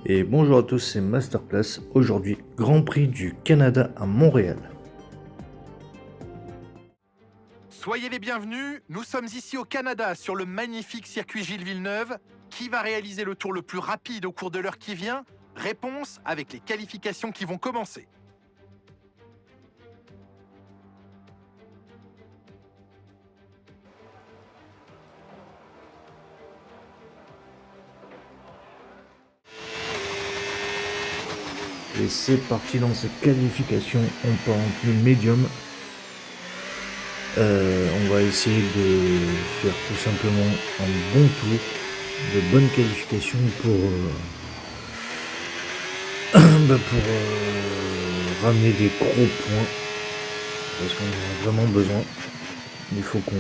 Et bonjour à tous, c'est Masterclass. Aujourd'hui, Grand Prix du Canada à Montréal. Soyez les bienvenus, nous sommes ici au Canada sur le magnifique circuit Gilles Villeneuve. Qui va réaliser le tour le plus rapide au cours de l'heure qui vient? Réponse avec les qualifications qui vont commencer. Et c'est parti dans cette qualification. On part en plus médium. On va essayer de faire tout simplement un bon tour, de bonne qualification pour ramener des gros points. Parce qu'on en a vraiment besoin. Il faut qu'on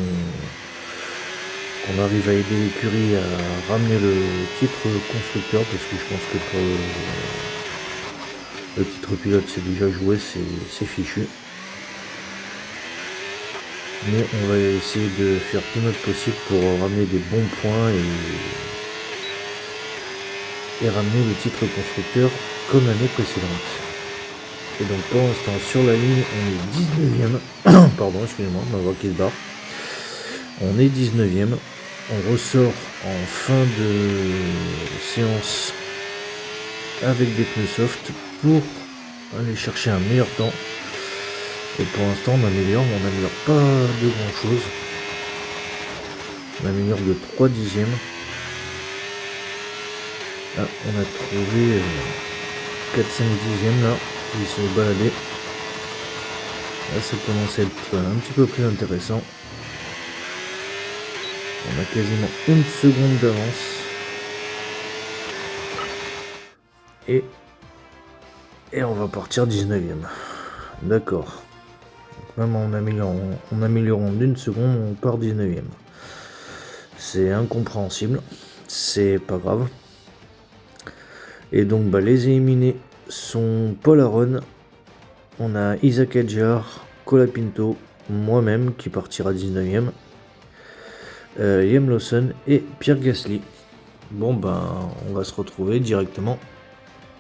arrive à aider l'écurie à ramener le titre constructeur, parce que je pense que pour le titre pilote c'est déjà joué, c'est fichu. Mais on va essayer de faire tout notre possible pour ramener des bons points et ramener le titre constructeur comme l'année précédente. Et donc pour l'instant sur la ligne on est 19ème. Pardon, excusez-moi, ma voix qui se barre. On est 19ème. On ressort en fin de séance avec des pneus soft pour aller chercher un meilleur temps. Et pour l'instant on améliore, mais on n'améliore pas de grand chose. On améliore de 3 dixièmes. Là on a trouvé 4-5 dixièmes là, qui se baladaient. Là ça commence à être un petit peu plus intéressant. On a quasiment une seconde d'avance. Et on va partir 19ème. D'accord. Même en améliorant d'une seconde, on part 19ème. C'est incompréhensible. C'est pas grave. Et donc les éliminés sont Paul Aron. On a Isaac Adjar, Colapinto, moi-même qui partira 19ème. Liam Lawson et Pierre Gasly. Bon on va se retrouver directement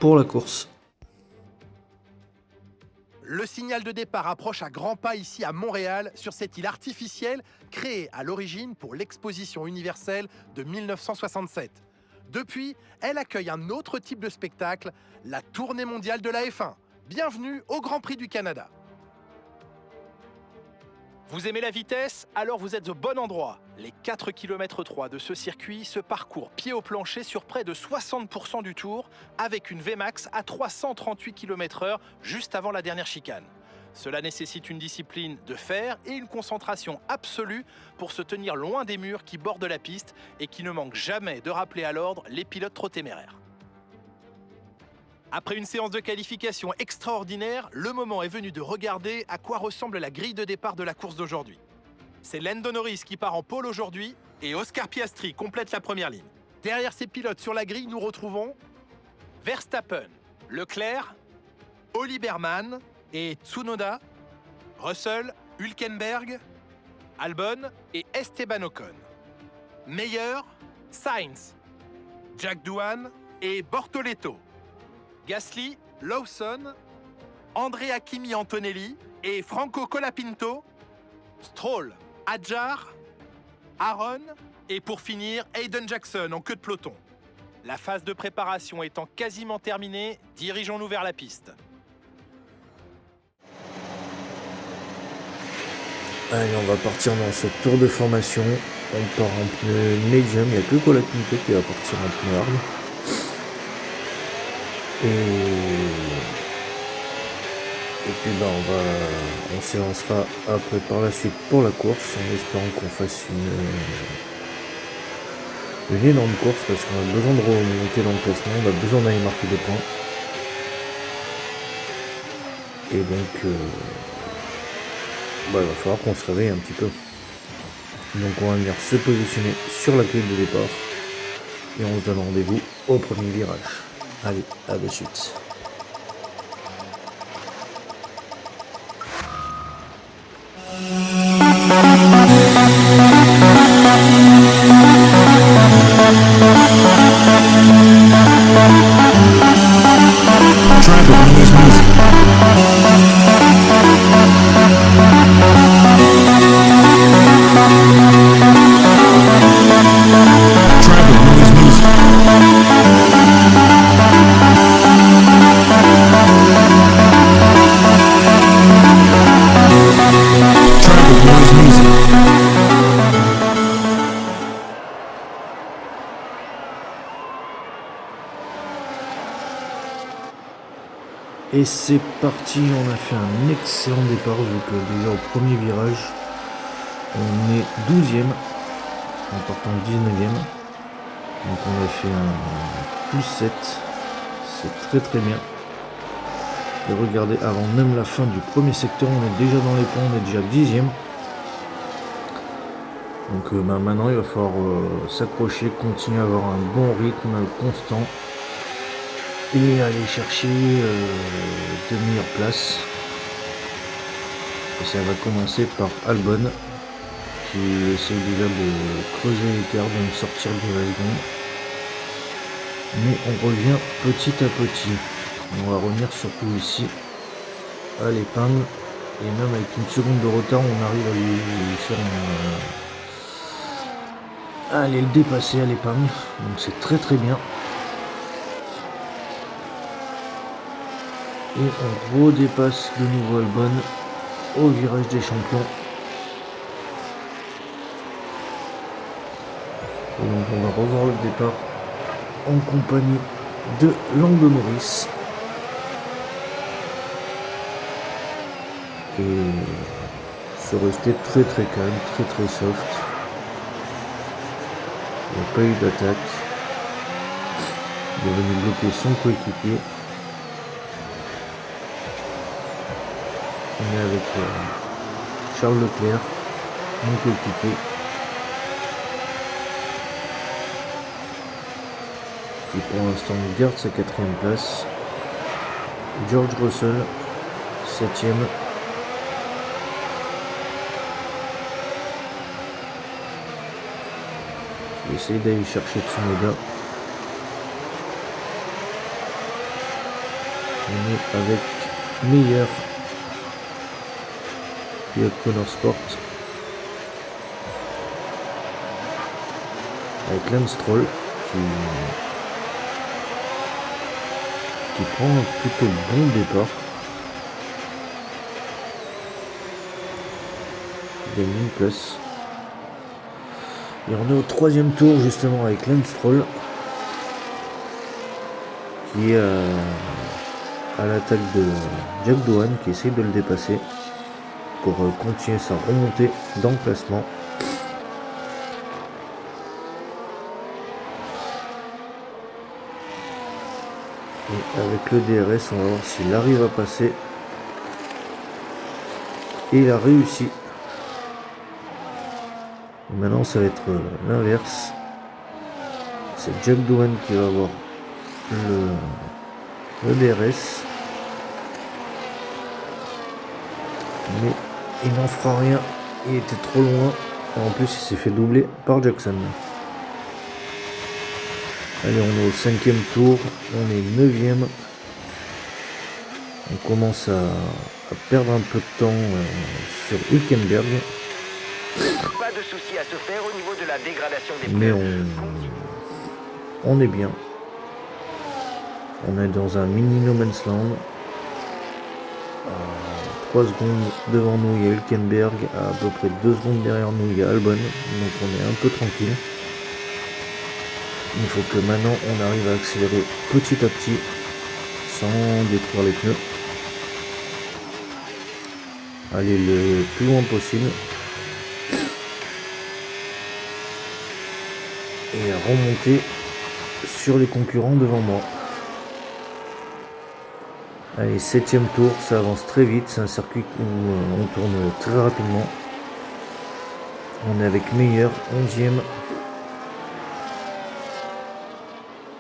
pour la course. Le signal de départ approche à grands pas ici à Montréal, sur cette île artificielle créée à l'origine pour l'exposition universelle de 1967. Depuis, elle accueille un autre type de spectacle, la tournée mondiale de la F1. Bienvenue au Grand Prix du Canada. Vous aimez la vitesse? Alors vous êtes au bon endroit. Les 4 km 3 de ce circuit se parcourent pied au plancher sur près de 60% du tour, avec une Vmax à 338 km/h juste avant la dernière chicane. Cela nécessite une discipline de fer et une concentration absolue pour se tenir loin des murs qui bordent la piste et qui ne manquent jamais de rappeler à l'ordre les pilotes trop téméraires. Après une séance de qualification extraordinaire, le moment est venu de regarder à quoi ressemble la grille de départ de la course d'aujourd'hui. C'est Lando Norris qui part en pole aujourd'hui et Oscar Piastri complète la première ligne. Derrière ces pilotes sur la grille, nous retrouvons Verstappen, Leclerc, Oliver Mann et Tsunoda, Russell, Hülkenberg, Albon et Esteban Ocon. Meilleur, Sainz, Jack Doohan et Bortoleto. Gasly, Lawson, Andrea Kimi Antonelli et Franco Colapinto, Stroll, Adjar, Aaron et pour finir Hayden Jackson en queue de peloton. La phase de préparation étant quasiment terminée, dirigeons-nous vers la piste. Allez, on va partir dans ce tour de formation. On part en pneu médium, il n'y a que Colapinto qui va partir en pneu hard. Et puis on s'élancera après par la suite pour la course, en espérant qu'on fasse une énorme course, parce qu'on a besoin de remonter dans le classement, on a besoin d'aller marquer des points. Et donc il va falloir qu'on se réveille un petit peu. Donc on va venir se positionner sur la grille de départ et on se donne rendez-vous au premier virage. Allez, à de suite. Et c'est parti, on a fait un excellent départ vu que déjà au premier virage, on est 12e en partant 19e. Donc on a fait un plus 7, c'est très très bien. Et regardez, avant même la fin du premier secteur, on est déjà dans les points, on est déjà 10e. Donc maintenant il va falloir s'accrocher, continuer à avoir un bon rythme constant et aller chercher de meilleures places. Et ça va commencer par Albon qui essaye déjà de creuser l'écart, de me sortir de la seconde. Mais on revient petit à petit. On va revenir surtout ici à l'épingle. Et même avec une seconde de retard, on arrive à lui faire aller le dépasser à l'épingle. Donc c'est très très bien. Et on redépasse de nouveau Albon au virage des champions. Et donc on va revoir le départ en compagnie de Lando Norris. Et se rester très très calme, très très soft. Il n'y a pas eu d'attaque. Il est venu bloquer son coéquipier. On est avec Charles Leclerc, mon coéquipier. Qui pour l'instant garde sa 4e place. George Russell, 7e. Il essaye d'aller chercher Tsunoda. On est avec Meyer, pilote Connor Sport. Avec Lance Stroll qui prend un plutôt bon départ. Il gagne une place. Et on est au 3e tour justement avec Lance Stroll qui est à l'attaque de Jack Doohan qui essaye de le dépasser pour continuer sa remontée dans le classement. Et avec le DRS, on va voir s'il arrive à passer. Et il a réussi. Et maintenant, ça va être l'inverse. C'est Jack Doohan qui va avoir le DRS. Mais il n'en fera rien. Il était trop loin. Et en plus, il s'est fait doubler par Jackson. Allez, on est au 5e tour, on est 9e. On commence à perdre un peu de temps sur Hülkenberg. Pas de souci à se faire au niveau de la dégradation des Mais pneus. on est bien. On est dans un mini no man's land. 3 secondes devant nous, il y a Hülkenberg. À peu près 2 secondes derrière nous, il y a Albon. Donc on est un peu tranquille. Il faut que maintenant on arrive à accélérer petit à petit sans détruire les pneus. Aller le plus loin possible. Et remonter sur les concurrents devant moi. Allez, 7e tour, ça avance très vite. C'est un circuit où on tourne très rapidement. On est avec Meyer, 11e.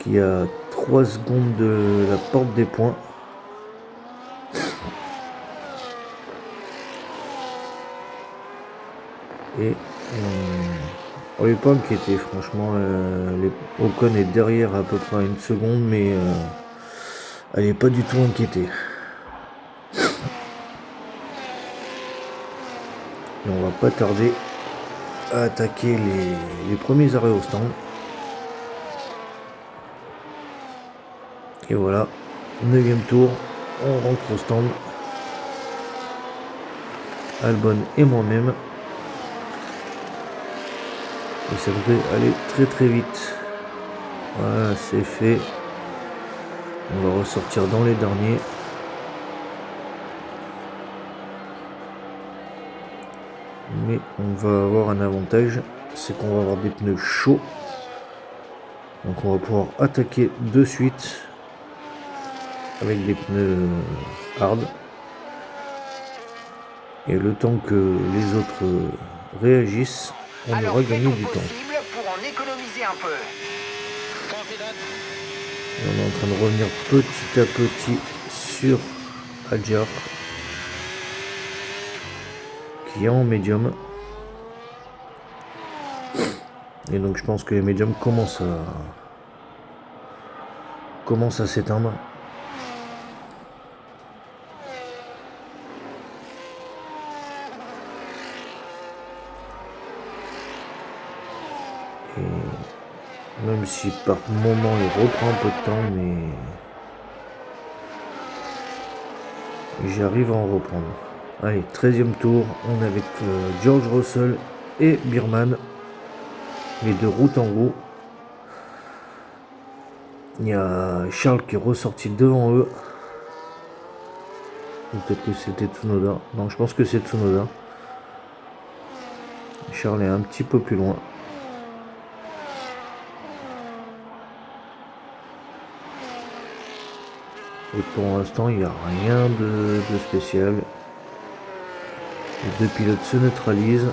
Qui a 3 secondes de la porte des points. Et on n'est pas inquiété, franchement. Ocon est derrière à peu près à 1 seconde, mais elle n'est pas du tout inquiétée. Et on va pas tarder à attaquer les premiers arrêts au stand. Et voilà, 9e tour, on rentre au stand. Albon et moi-même. Et ça devrait aller très très vite. Voilà, c'est fait. On va ressortir dans les derniers. Mais on va avoir un avantage, c'est qu'on va avoir des pneus chauds. Donc on va pouvoir attaquer de suite avec des pneus hard. Et le temps que les autres réagissent, on aura gagné du temps. Pour en économiser un peu. Et on est en train de revenir petit à petit sur Adjar, qui est en médium. Et donc je pense que les médiums commencent à s'éteindre. Et même si par moment il reprend un peu de temps, mais j'arrive à en reprendre. Allez, 13e tour, on est avec George Russell et Birman, les deux route en roue. Il y a Charles qui est ressorti devant eux. Ou peut-être que c'était Tsunoda. Non, je pense que c'est Tsunoda. Charles est un petit peu plus loin. Et pour l'instant, il n'y a rien de spécial. Les deux pilotes se neutralisent.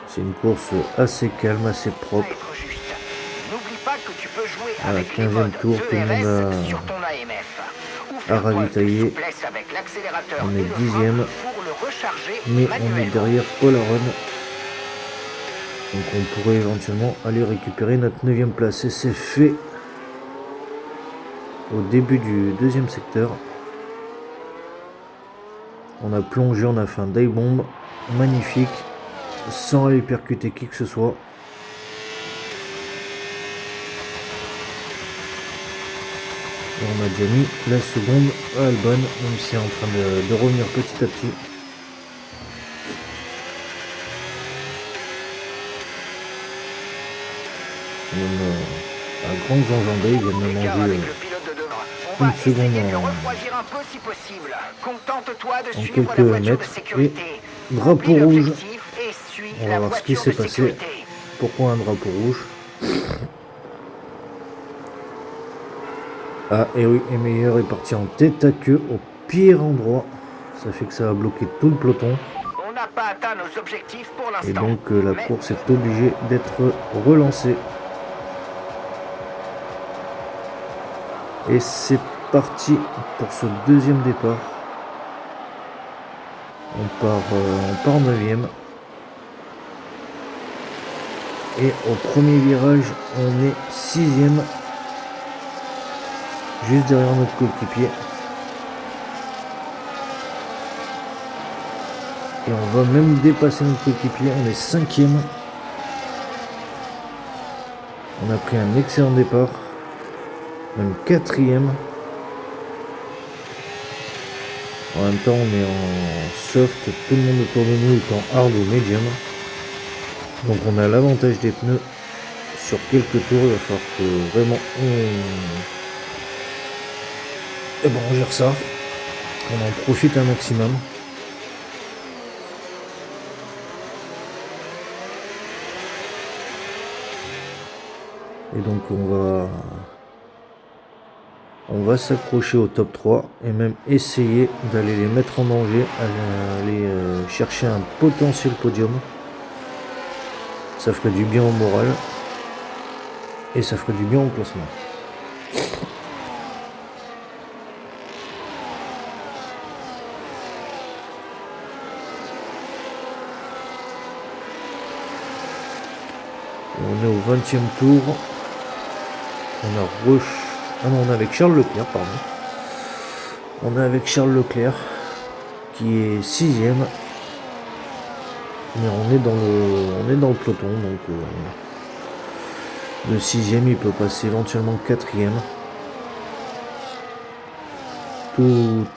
C'est une course assez calme, assez propre. À la 15e tour, tout le monde a ravitaillé. On est 10e, mais on est derrière Paul Aron. Donc on pourrait éventuellement aller récupérer notre 9e place. Et c'est fait au début du deuxième secteur. On a plongé, on a fait un dive bomb magnifique, sans aller percuter qui que ce soit. Et on a déjà mis la seconde à Albon, même si c'est en train de revenir petit à petit. À grandes enjambées, il vient de me manger une seconde en quelques mètres. Et drapeau rouge. On va voir ce qui s'est passé. Pourquoi un drapeau rouge? Ah, et oui, Meyer est parti en tête à queue au pire endroit. Ça fait que ça a bloqué tout le peloton. On n'a pas atteint nos objectifs pour l'instant. Et donc la course est obligée d'être relancée. Et c'est parti pour ce deuxième départ. On part 9e. Et au premier virage, on est 6e. Juste derrière notre coéquipier. Et on va même dépasser notre coéquipier. On est 5e. On a pris un excellent départ. Même 4e. En même temps, on est en soft. Tout le monde autour de nous est en hard ou medium. Donc on a l'avantage des pneus sur quelques tours. Il va falloir que vraiment on gère ça. On en profite un maximum. Et donc on va s'accrocher au top 3 et même essayer d'aller les mettre en danger, aller chercher un potentiel podium. Ça ferait du bien au moral et ça ferait du bien au classement. Et on est au 20e tour. On est avec Charles Leclerc, pardon. On est avec Charles Leclerc qui est 6e. Mais on est dans le peloton, donc le 6e il peut passer éventuellement 4e.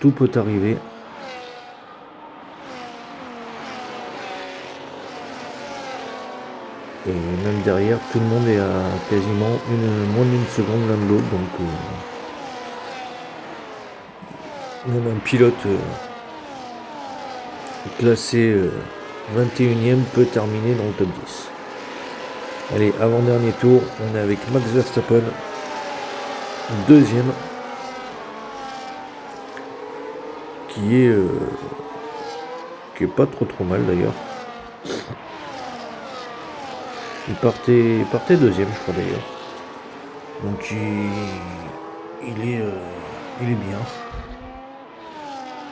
Tout peut arriver. Et même derrière, tout le monde est à quasiment moins d'une seconde l'un de l'autre, donc même un pilote classé 21e, peut terminer dans le top 10. Allez, avant-dernier tour, on est avec Max Verstappen, deuxième, qui est pas trop mal d'ailleurs. Il partait deuxième, je crois d'ailleurs. Donc il est bien.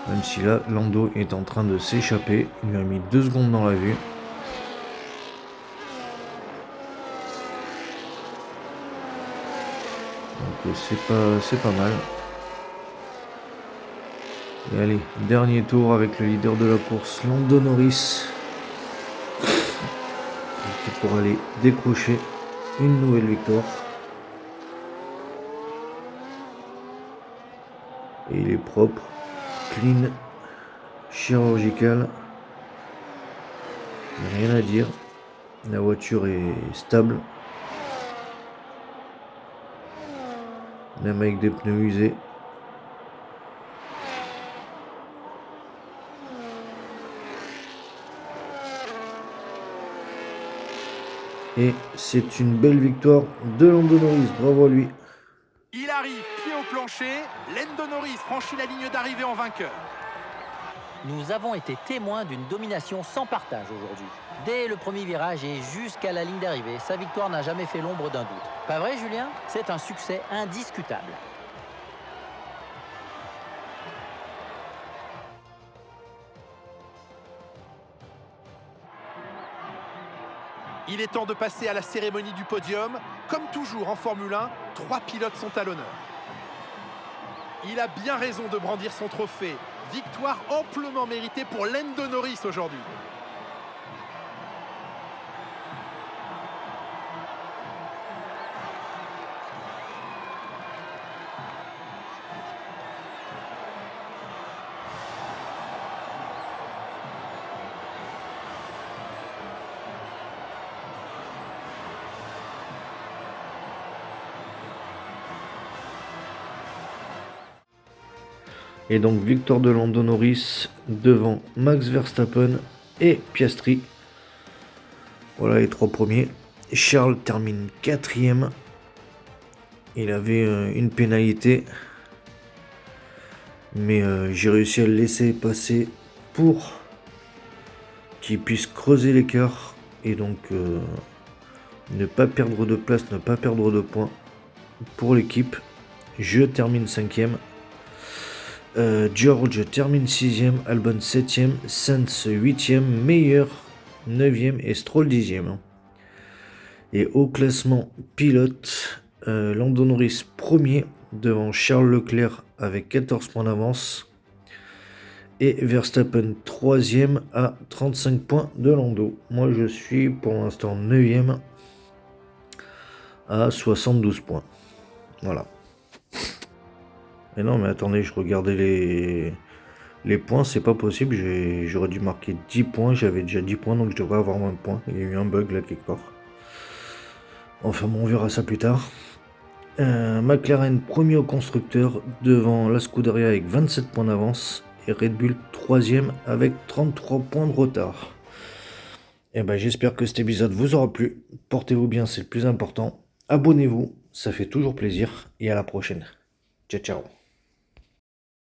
Même si là, Lando est en train de s'échapper. Il lui a mis 2 secondes dans la vue. Donc c'est pas mal. Et allez, dernier tour avec le leader de la course, Lando Norris. Pour aller décrocher une nouvelle victoire. Et il est propre, clean, chirurgical. Rien à dire. La voiture est stable. Même avec des pneus usés. Et c'est une belle victoire de Lando Norris. Bravo à lui. Il arrive, pied au plancher. Lando Norris franchit la ligne d'arrivée en vainqueur. Nous avons été témoins d'une domination sans partage aujourd'hui. Dès le premier virage et jusqu'à la ligne d'arrivée, sa victoire n'a jamais fait l'ombre d'un doute. Pas vrai, Julien? C'est un succès indiscutable. Il est temps de passer à la cérémonie du podium. Comme toujours en Formule 1, 3 pilotes sont à l'honneur. Il a bien raison de brandir son trophée. Victoire amplement méritée pour Lando Norris aujourd'hui. Et donc victoire de Lando Norris devant Max Verstappen et Piastri. Voilà les 3 premiers. Charles termine 4e. Il avait une pénalité. Mais j'ai réussi à le laisser passer pour qu'il puisse creuser l'écart. Et donc ne pas perdre de place, ne pas perdre de points pour l'équipe. Je termine 5e. George termine 6e, Albon 7e, Sainz 8e, Meyer 9e et Stroll 10e. Et au classement pilote, Lando Norris premier devant Charles Leclerc avec 14 points d'avance. Et Verstappen 3e à 35 points de Lando. Moi je suis pour l'instant 9e à 72 points. Voilà. Mais non, mais attendez, je regardais les points, c'est pas possible. J'aurais dû marquer 10 points, j'avais déjà 10 points, donc je devrais avoir moins de points. Il y a eu un bug là quelque part. Enfin bon, on verra ça plus tard. McLaren premier au constructeur devant la Scuderia avec 27 points d'avance. Et Red Bull 3e avec 33 points de retard. Et ben j'espère que cet épisode vous aura plu. Portez-vous bien, c'est le plus important. Abonnez-vous, ça fait toujours plaisir. Et à la prochaine. Ciao, ciao.